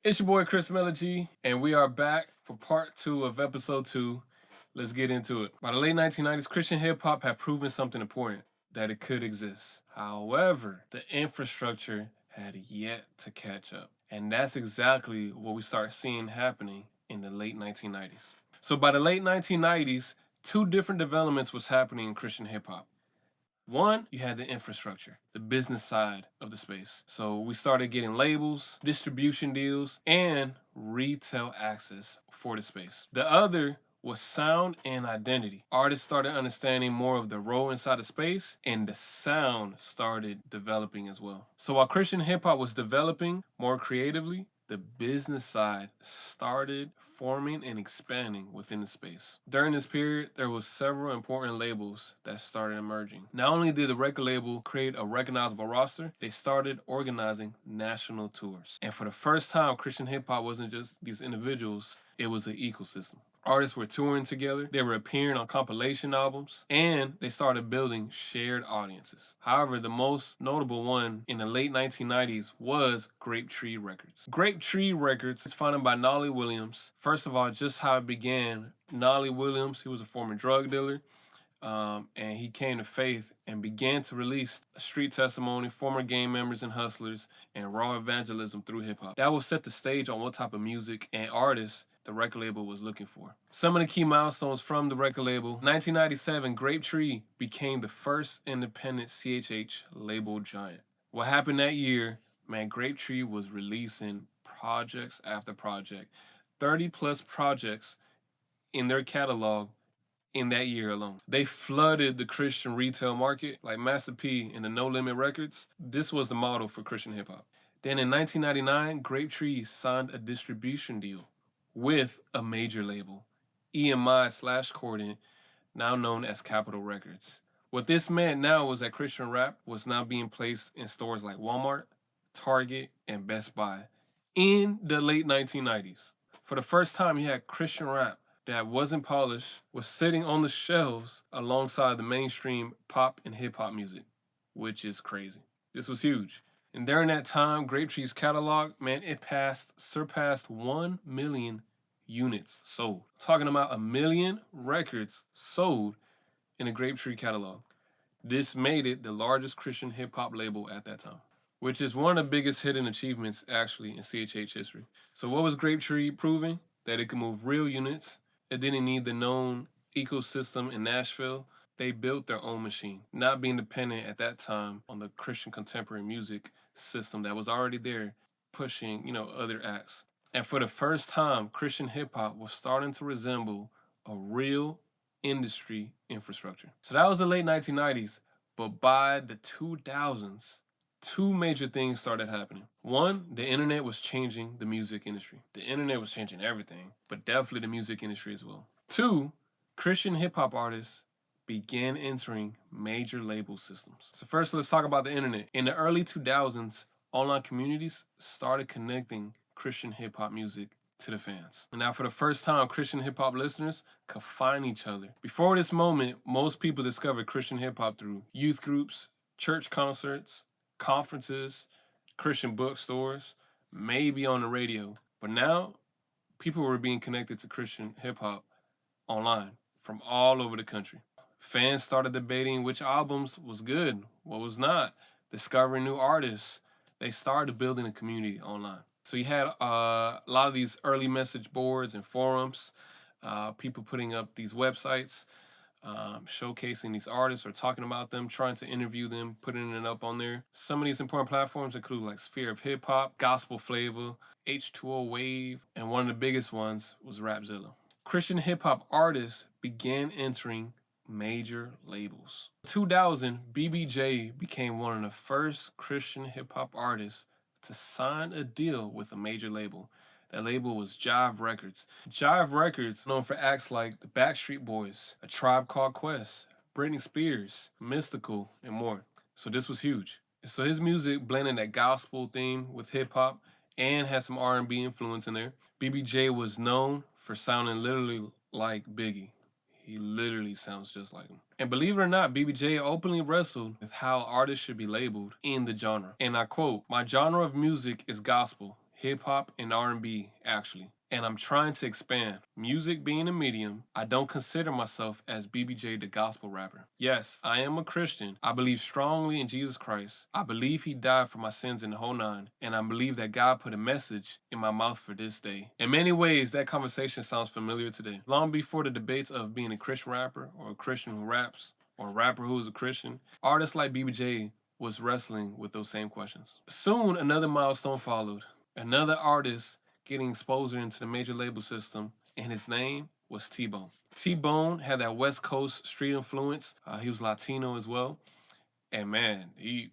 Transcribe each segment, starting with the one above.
It's your boy Chris Melody, and we are back for part 2 of episode 2. Let's get into it. By the late 1990s, Christian hip hop had proven something important, that it could exist. However, the infrastructure had yet to catch up. And that's exactly what we start seeing happening in the late 1990s. So by the late 1990s, two different developments was happening in Christian hip hop. One, you had the infrastructure, the business side of the space. So we started getting labels, distribution deals, and retail access for the space. The other was sound and identity. Artists started understanding more of the role inside the space, and the sound started developing as well. So while Christian hip hop was developing more creatively, the business side started forming and expanding within the space. During this period, there was several important labels that started emerging. Not only did the record label create a recognizable roster, they started organizing national tours. And for the first time, Christian hip hop wasn't just these individuals, it was an ecosystem. Artists were touring together, they were appearing on compilation albums, and they started building shared audiences. However, the most notable one in the late 1990s was Grapetree Records. Grapetree Records is founded by Nolly Williams. First of all, just how it began, Nolly Williams, he was a former drug dealer, and he came to faith and began to release street testimony, former gang members and hustlers, and raw evangelism through hip-hop. That will set the stage on what type of music and artists the record label was looking for. Some of the key milestones from the record label: 1997, Grapetree became the first independent CHH label giant. What happened that year, man, Grapetree was releasing projects after project, 30 plus projects in their catalog in that year alone. They flooded the Christian retail market like Master P and the No Limit Records. This was the model for Christian hip hop. Then in 1999, Grapetree signed a distribution deal with a major label, EMI/Cordant, now known as Capitol Records. What this meant now was that Christian rap was now being placed in stores like Walmart, Target, and Best Buy in the late 1990s. For the first time, you had Christian rap that wasn't polished, was sitting on the shelves alongside the mainstream pop and hip hop music, which is crazy. This was huge. And during that time, Grapetree's catalog, man, it surpassed 1 million units sold. Talking about 1 million records sold in the Grapetree catalog. This made it the largest Christian hip hop label at that time, which is one of the biggest hidden achievements actually in CHH history. So what was Grapetree proving? That it could move real units. It didn't need the known ecosystem in Nashville. They built their own machine, not being dependent at that time on the Christian contemporary music system that was already there, pushing, other acts. And for the first time, Christian hip hop was starting to resemble a real industry infrastructure. So that was the late 1990s, but by the 2000s, two major things started happening. One, the internet was changing the music industry. The internet was changing everything, but definitely the music industry as well. Two, Christian hip hop artists began entering major label systems. So first, let's talk about the internet. In the early 2000s, online communities started connecting Christian hip hop music to the fans. And now for the first time, Christian hip hop listeners could find each other. Before this moment, most people discovered Christian hip hop through youth groups, church concerts, conferences, Christian bookstores, maybe on the radio. But now, people were being connected to Christian hip hop online from all over the country. Fans started debating which albums was good, what was not, discovering new artists. They started building a community online. So you had a lot of these early message boards and forums, people putting up these websites, showcasing these artists or talking about them, trying to interview them, putting it up on there. Some of these important platforms include like Sphere of Hip Hop, Gospel Flavor, H2O Wave, and one of the biggest ones was Rapzilla. Christian hip hop artists began entering major labels. In 2000, BBJ became one of the first Christian hip hop artists to sign a deal with a major label. That label was Jive Records. Jive Records, known for acts like the Backstreet Boys, A Tribe Called Quest, Britney Spears, Mystical, and more. So this was huge. So his music blended that gospel theme with hip hop and had some R&B influence in there. BBJ was known for sounding literally like Biggie. He literally sounds just like him. And believe it or not, BBJ openly wrestled with how artists should be labeled in the genre. And I quote, "My genre of music is gospel. hip hop and R&B actually. And I'm trying to expand. Music being a medium, I don't consider myself as BBJ the gospel rapper. Yes, I am a Christian. I believe strongly in Jesus Christ. I believe he died for my sins in the whole nine. And I believe that God put a message in my mouth for this day. In many ways, that conversation sounds familiar today. Long before the debates of being a Christian rapper or a Christian who raps or a rapper who is a Christian, artists like BBJ was wrestling with those same questions. Soon, another milestone followed. Another artist getting exposure into the major label system, and his name was T-Bone. T-Bone had that West Coast street influence. He was Latino as well, and man, he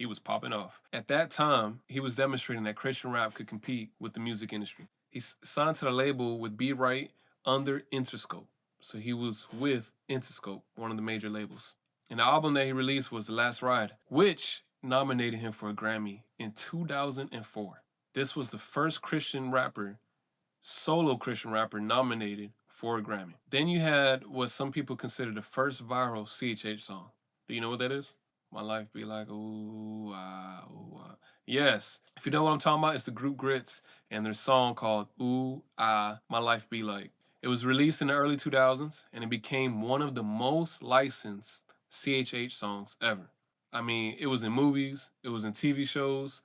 was popping off. At that time, he was demonstrating that Christian rap could compete with the music industry. He signed to the label with Be Right under Interscope. So he was with Interscope, one of the major labels. And the album that he released was The Last Ride, which nominated him for a Grammy in 2004. This was the first Christian rapper, solo Christian rapper, nominated for a Grammy. Then you had what some people consider the first viral CHH song. Do you know what that is? My life be like, ooh, ah, ooh, ah. Yes. If you know what I'm talking about, it's the group Grits and their song called Ooh, Ah, My Life Be Like. It was released in the early 2000s and it became one of the most licensed CHH songs ever. I mean, it was in movies, it was in TV shows,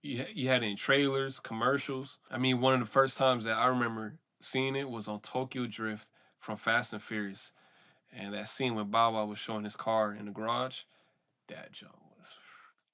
you had it in trailers, commercials. I mean, one of the first times that I remember seeing it was on Tokyo Drift from Fast and Furious. And that scene when Bow Wow was showing his car in the garage, that joke was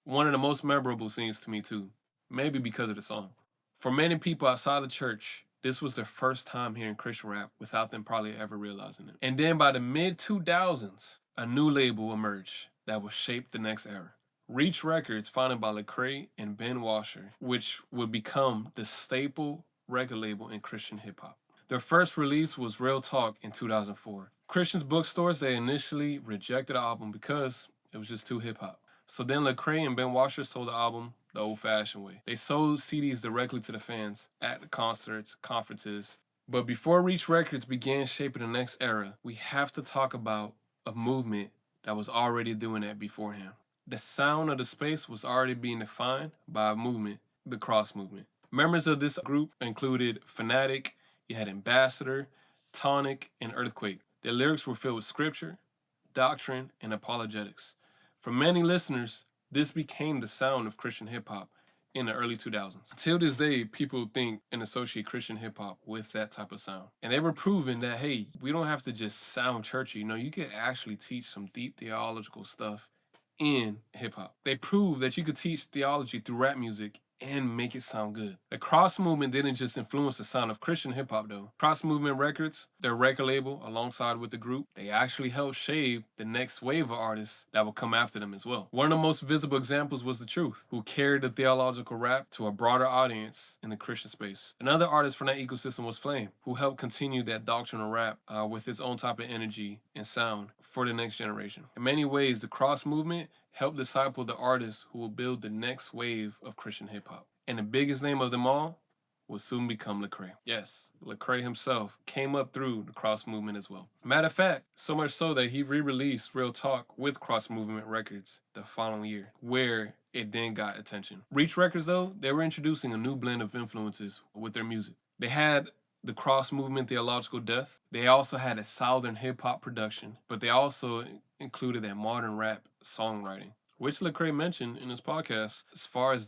one of the most memorable scenes to me too. Maybe because of the song. For many people outside the church, this was their first time hearing Christian rap without them probably ever realizing it. And then by the mid 2000s, a new label emerged that would shape the next era. Reach Records, founded by Lecrae and Ben Washer, which would become the staple record label in Christian hip hop. Their first release was Real Talk in 2004. Christians bookstores, they initially rejected the album because it was just too hip hop. So then Lecrae and Ben Washer sold the album the old-fashioned way. They sold CDs directly to the fans at the concerts, conferences. But before Reach Records began shaping the next era, we have to talk about a movement that was already doing that beforehand. The sound of the space was already being defined by a movement, the cross movement. Members of this group included Fanatic, you had Ambassador, Tonic, and Earthquake. Their lyrics were filled with scripture, doctrine, and apologetics. For many listeners, this became the sound of Christian hip hop in the early 2000s. Till this day, people think and associate Christian hip hop with that type of sound. And they were proving that, hey, we don't have to just sound churchy. No, you could actually teach some deep theological stuff in hip hop. They proved that you could teach theology through rap music and make it sound good. The Cross Movement didn't just influence the sound of Christian hip hop though. Cross Movement Records, their record label, alongside with the group, they actually helped shape the next wave of artists that would come after them as well. One of the most visible examples was The Truth, who carried the theological rap to a broader audience in the Christian space. Another artist from that ecosystem was Flame, who helped continue that doctrinal rap with his own type of energy and sound for the next generation. In many ways, the Cross Movement help disciple the artists who will build the next wave of Christian hip hop. And the biggest name of them all will soon become Lecrae. Yes, Lecrae himself came up through the Cross Movement as well. Matter of fact, so much so that he re-released Real Talk with Cross Movement Records the following year, where it then got attention. Reach Records though, they were introducing a new blend of influences with their music. They had the Cross Movement theological depth. They also had a southern hip hop production, but they also included that modern rap songwriting, which Lecrae mentioned in his podcast as far as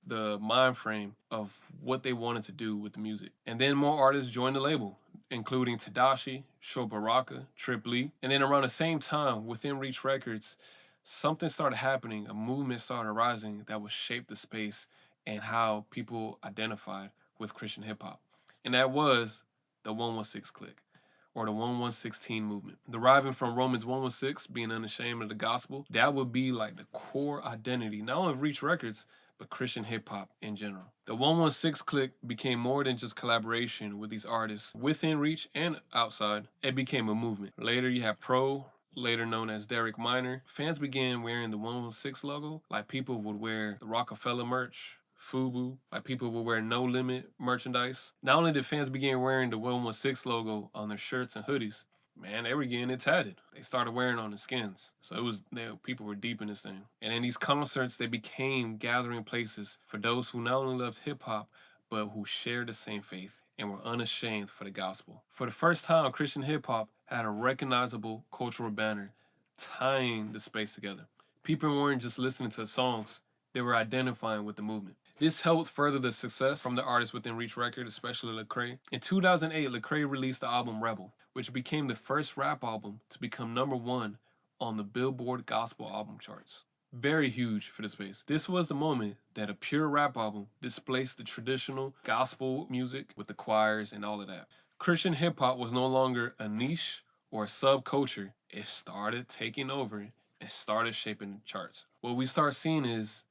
the mind frame of what they wanted to do with the music. And then more artists joined the label, including Tadashi, Sho Baraka, Trip Lee. And then around the same time, within Reach Records, something started happening, a movement started rising that would shape the space and how people identified with Christian hip hop. And that was the 116 Clique, or the 1116 movement. Deriving from Romans 116, being unashamed of the gospel, that would be like the core identity, not only of Reach Records, but Christian hip hop in general. The 116 Clique became more than just collaboration with these artists within Reach and outside. It became a movement. Later you have Pro, later known as Derek Minor. Fans began wearing the 116 logo, like people would wear the Rockefeller merch, FUBU, like people would wear No Limit merchandise. Not only did fans begin wearing the 116 logo on their shirts and hoodies, man, they were getting it tatted. They started wearing on the skins. So people were deep in this thing. And in these concerts, they became gathering places for those who not only loved hip hop, but who shared the same faith and were unashamed for the gospel. For the first time, Christian hip hop had a recognizable cultural banner tying the space together. People weren't just listening to songs, they were identifying with the movement. This helped further the success from the artists within Reach Record, especially Lecrae. In 2008, Lecrae released the album Rebel, which became the first rap album to become #1 on the Billboard Gospel Album charts. Very huge for the space. This was the moment that a pure rap album displaced the traditional gospel music with the choirs and all of that. Christian hip hop was no longer a niche or a subculture. It started taking over and started shaping the charts. What we start seeing is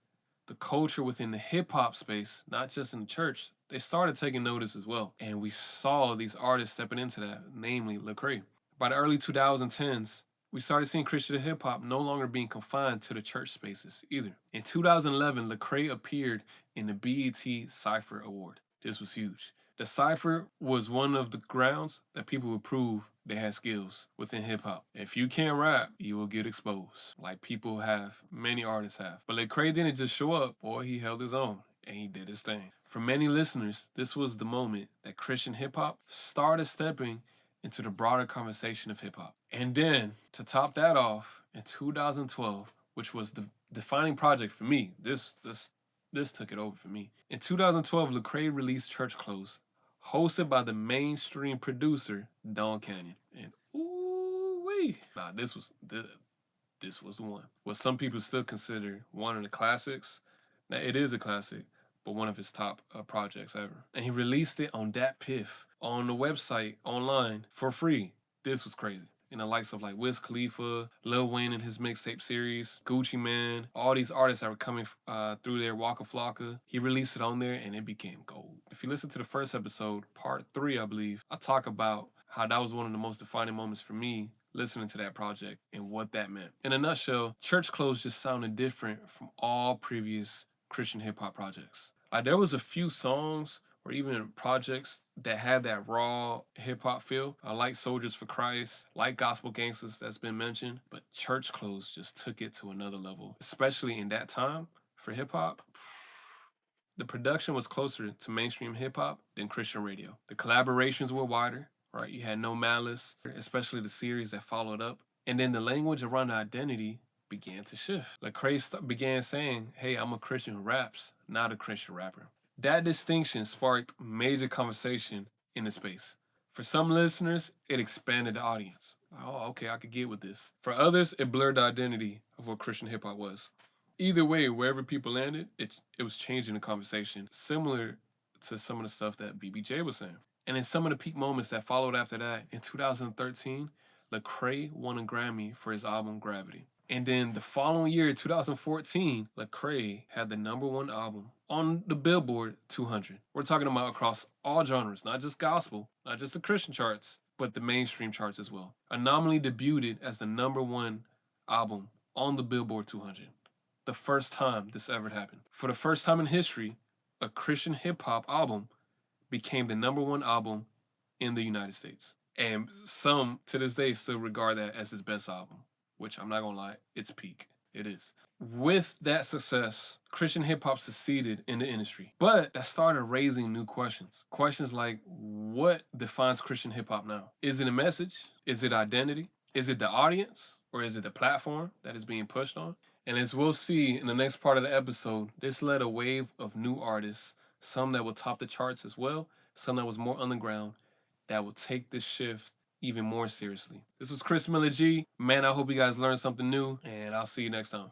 the culture within the hip hop space, not just in the church, they started taking notice as well. And we saw these artists stepping into that, namely Lecrae. By the early 2010s, we started seeing Christian hip hop no longer being confined to the church spaces either. In 2011, Lecrae appeared in the BET Cypher Award. This was huge. The Cypher was one of the grounds that people would prove they had skills within hip hop. If you can't rap, you will get exposed, like people have, many artists have. But Lecrae didn't just show up, boy, he held his own and he did his thing. For many listeners, this was the moment that Christian hip hop started stepping into the broader conversation of hip hop. And then, to top that off, in 2012, which was the defining project for me, this took it over for me. In 2012, Lecrae released Church Clothes, hosted by the mainstream producer, Don Canyon. And ooh-wee. Nah, this was the one. What some people still consider one of the classics. Now, it is a classic, but one of his top projects ever. And he released it on Dat Piff, on the website, online, for free. This was crazy. And the likes of like Wiz Khalifa, Lil Wayne and his mixtape series, Gucci Mane, all these artists that were coming through there, Waka Flocka. He released it on there and it became gold. If you listen to the first episode, part 3, I believe, I talk about how that was one of the most defining moments for me listening to that project and what that meant. In a nutshell, Church Clothes just sounded different from all previous Christian hip hop projects. Like there was a few songs or even projects that had that raw hip hop feel. I like Soldiers for Christ, like Gospel Gangsters that's been mentioned, but Church Clothes just took it to another level, especially in that time for hip hop. The production was closer to mainstream hip hop than Christian radio. The collaborations were wider, right? You had No Malice, especially the series that followed up. And then the language around the identity began to shift. Lecrae began saying, hey, I'm a Christian who raps, not a Christian rapper. That distinction sparked major conversation in the space. For some listeners, it expanded the audience. Oh, okay, I could get with this. For others, it blurred the identity of what Christian hip hop was. Either way, wherever people landed, it was changing the conversation, similar to some of the stuff that BBJ was saying. And in some of the peak moments that followed after that, in 2013, Lecrae won a Grammy for his album Gravity. And then the following year, 2014, Lecrae had the #1 album on the Billboard 200. We're talking about across all genres, not just gospel, not just the Christian charts, but the mainstream charts as well. Anomaly debuted as the #1 album on the Billboard 200. The first time this ever happened. For the first time in history, a Christian hip hop album became the #1 album in the United States. And some, to this day, still regard that as his best album, which I'm not gonna lie, it's peak. It is. With that success, Christian hip hop succeeded in the industry, but that started raising new questions. Questions like, what defines Christian hip hop now? Is it a message? Is it identity? Is it the audience? Or is it the platform that is being pushed on? And as we'll see in the next part of the episode, this led a wave of new artists, some that will top the charts as well, some that was more underground, that will take this shift even more seriously. This was Chris Miller G. Man, I hope you guys learned something new, and I'll see you next time.